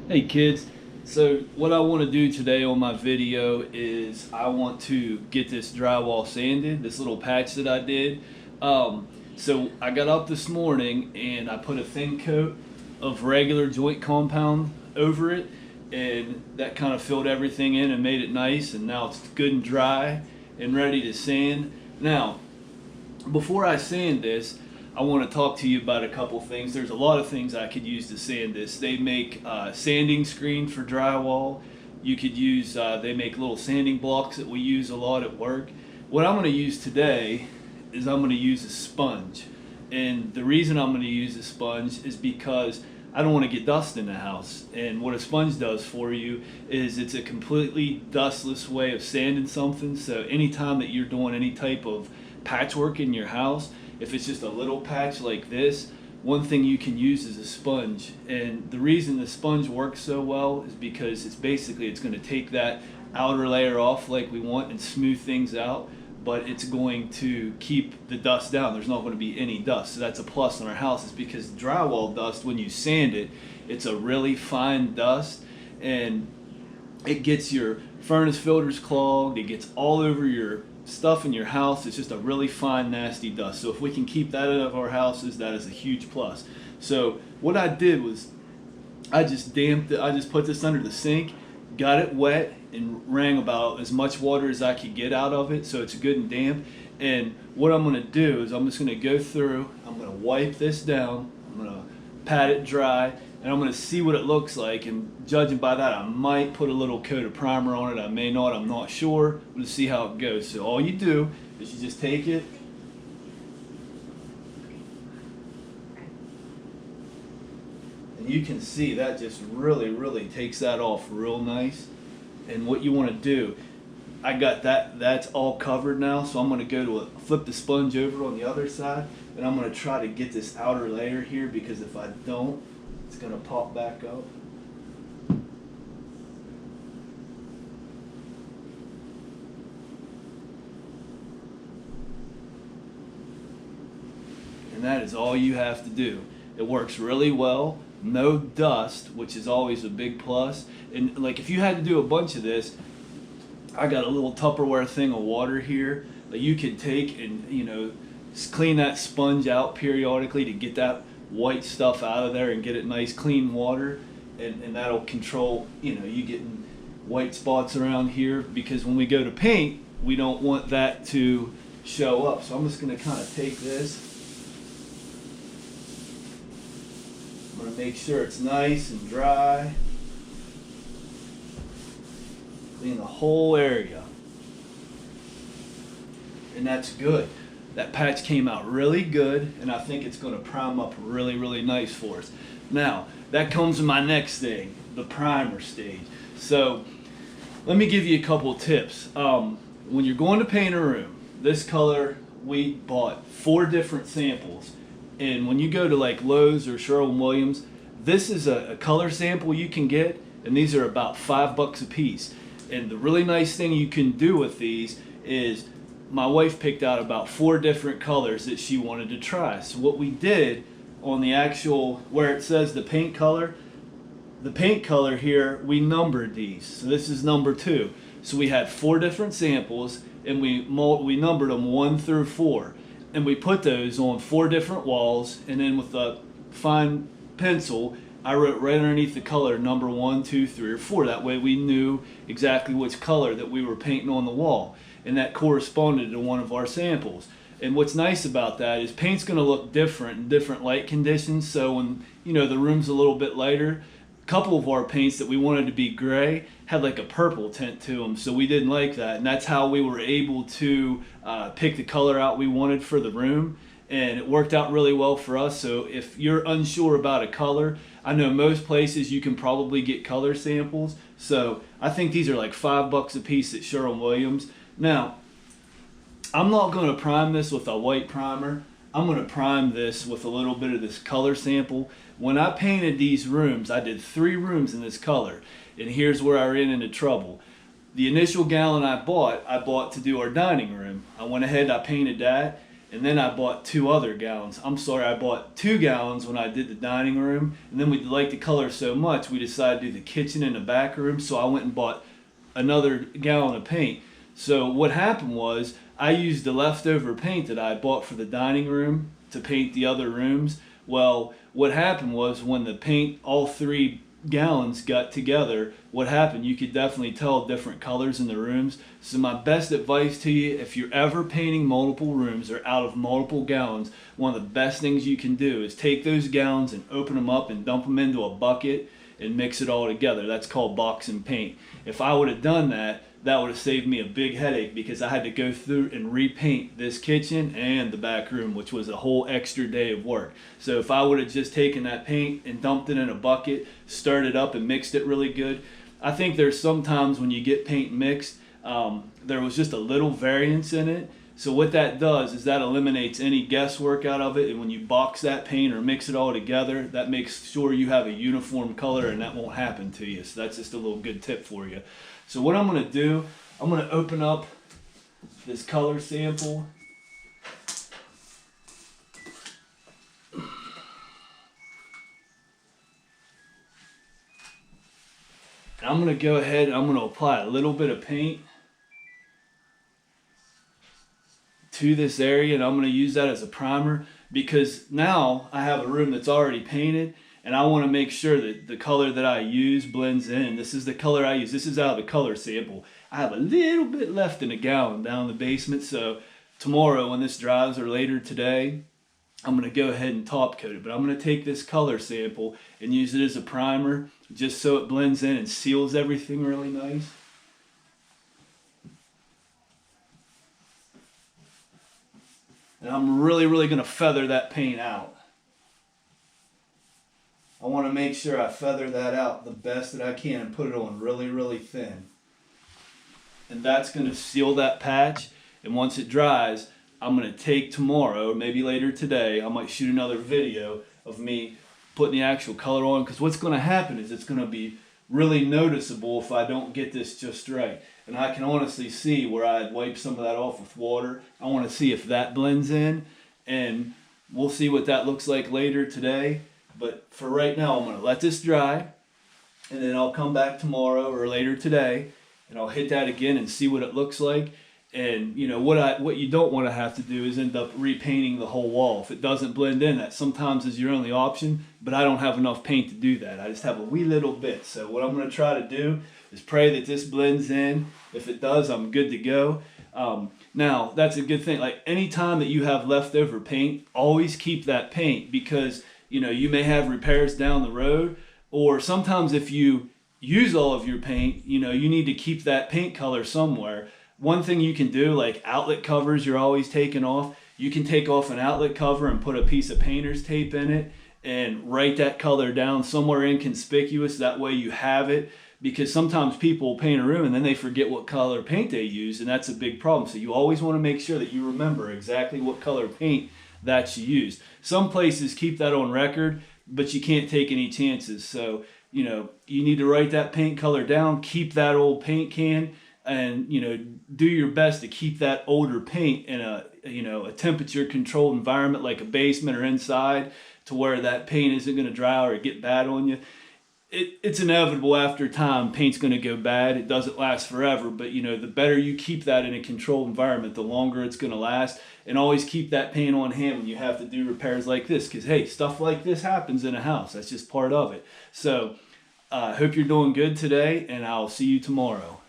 Hey kids, so what I want to do today on my video is I want to get this drywall sanded, this little patch that I did. So I got up this morning and I put a thin coat of regular joint compound over it, and that kind of filled everything in and made it nice, and now it's good and dry and ready to sand. Now, before I sand this, I want to talk to you about a couple things. There's a lot of things I could use to sand this. They make sanding screens for drywall. You could use, they make little sanding blocks that we use a lot at work. What I'm going to use today is I'm going to use a sponge. And the reason I'm going to use a sponge is because I don't want to get dust in the house. And what a sponge does for you is it's a completely dustless way of sanding something. So anytime that you're doing any type of patchwork in your house, if it's just a little patch like this, one thing you can use is a sponge. And the reason the sponge works so well is because it's going to take that outer layer off like we want and smooth things out, but it's going to keep the dust down. There's not going to be any dust. So that's a plus in our houses, because drywall dust, when you sand it, it's a really fine dust, and it gets your furnace filters clogged. It gets all over your stuff in your house. It's just a really fine, nasty dust. So if we can keep that out of our houses, that is a huge plus. So what I did was I just damped it. I just put this under the sink, got it wet, and wrung about as much water as I could get out of it, so it's good and damp. And what I'm going to do is I'm just going to go through, I'm going to wipe this down, I'm going to pat it dry, and I'm going to see what it looks like. And judging by that, I might put a little coat of primer on it, I may not, I'm not sure. We'll see how it goes. So all you do is you just take it, and you can see that just really takes that off real nice. And what you want to do, I got that's all covered now, so I'm going to go to flip the sponge over on the other side, and I'm going to try to get this outer layer here, because if I don't, it's going to pop back up. And that is all you have to do. It works really well. No dust, which is always a big plus. And like, if you had to do a bunch of this, I got a little Tupperware thing of water here that you could take and, clean that sponge out periodically to get that white stuff out of there and get it nice clean water. And that'll control, you getting white spots around here, because when we go to paint, we don't want that to show up. So I'm just going to kind of take this. I'm going to make sure it's nice and dry. Clean the whole area. And that's good. That patch came out really good, and I think it's going to prime up really nice for us. Now, that comes to my next thing, the primer stage. So, let me give you a couple tips. When you're going to paint a room, this color, we bought 4 different samples. And when you go to like Lowe's or Sherwin-Williams, this is a color sample you can get, and these are about $5 a piece. And the really nice thing you can do with these is, my wife picked out about 4 different colors that she wanted to try. So what we did on the actual, where it says the paint color here, we numbered these. So this is number 2. So we had 4 different samples, and we numbered them 1 through 4. And we put those on 4 different walls, and then with a fine pencil, I wrote right underneath the color number 1, 2, 3, or 4. That way we knew exactly which color that we were painting on the wall, and that corresponded to one of our samples. And what's nice about that is paint's going to look different in different light conditions. So when the room's a little bit lighter, a couple of our paints that we wanted to be gray had like a purple tint to them, so we didn't like that, and that's how we were able to pick the color out we wanted for the room. And it worked out really well for us. So if you're unsure about a color, I know most places you can probably get color samples. So I think these are like $5 a piece at Sherwin-Williams. Now, I'm not going to prime this with a white primer. I'm going to prime this with a little bit of this color sample. When I painted these rooms, I did 3 rooms in this color. And here's where I ran into trouble. The initial gallon I bought to do our dining room. I went ahead, I painted that, and then I bought 2 other gallons. I'm sorry, I bought 2 gallons when I did the dining room, and then we liked the color so much we decided to do the kitchen and the back room, so I went and bought another gallon of paint. So what happened was I used the leftover paint that I bought for the dining room to paint the other rooms. Well, what happened was when the paint, all 3 gallons got together, what happened, you could definitely tell different colors in the rooms. So my best advice to you, if you're ever painting multiple rooms or out of multiple gallons, one of the best things you can do is take those gallons and open them up and dump them into a bucket and mix it all together. That's called boxing paint. If I would have done that, that would have saved me a big headache, because I had to go through and repaint this kitchen and the back room, which was a whole extra day of work. So if I would have just taken that paint and dumped it in a bucket, stirred it up and mixed it really good. I think there's sometimes when you get paint mixed, there was just a little variance in it. So what that does is that eliminates any guesswork out of it, and when you box that paint or mix it all together, that makes sure you have a uniform color, and that won't happen to you. So that's just a little good tip for you. So what I'm going to do, I'm going to open up this color sample. And I'm going to go ahead and I'm going to apply a little bit of paint to this area, and I'm going to use that as a primer, because now I have a room that's already painted, and I want to make sure that the color that I use blends in. This is the color I use. This is out of the color sample. I have a little bit left in a gallon down in the basement, so tomorrow when this dries or later today, I'm going to go ahead and top coat it. But I'm going to take this color sample and use it as a primer just so it blends in and seals everything really nice. And I'm really going to feather that paint out. I want to make sure I feather that out the best that I can and put it on really thin. And that's going to seal that patch. And once it dries, I'm going to take tomorrow, maybe later today, I might shoot another video of me putting the actual color on, because what's going to happen is it's going to be really noticeable if I don't get this just right. And I can honestly see where I had wiped some of that off with water. I want to see if that blends in, and we'll see what that looks like later today. But for right now, I'm going to let this dry, and then I'll come back tomorrow or later today, and I'll hit that again and see what it looks like. And you know what you don't want to have to do is end up repainting the whole wall. If it doesn't blend in, that sometimes is your only option, but I don't have enough paint to do that. I just have a wee little bit. So what I'm going to try to do is pray that this blends in. If it does, I'm good to go. Now, that's a good thing. Like anytime that you have leftover paint, always keep that paint, because you know you may have repairs down the road, or sometimes if you use all of your paint, you know you need to keep that paint color somewhere. One thing you can do, like outlet covers you're always taking off, you can take off an outlet cover and put a piece of painter's tape in it and write that color down somewhere inconspicuous. That way you have it, because sometimes people paint a room and then they forget what color paint they use, and that's a big problem. So you always want to make sure that you remember exactly what color paint that you used. Some places keep that on record, but you can't take any chances. So, you know, you need to write that paint color down, keep that old paint can, and you know do your best to keep that older paint in a a temperature controlled environment like a basement or inside, to where that paint isn't going to dry or get bad on you. It's inevitable after time paint's going to go bad. It doesn't last forever, but you know the better you keep that in a controlled environment, the longer it's going to last. And always keep that paint on hand when you have to do repairs like this, because hey, stuff like this happens in a house. That's just part of it. So I hope you're doing good today, and I'll see you tomorrow.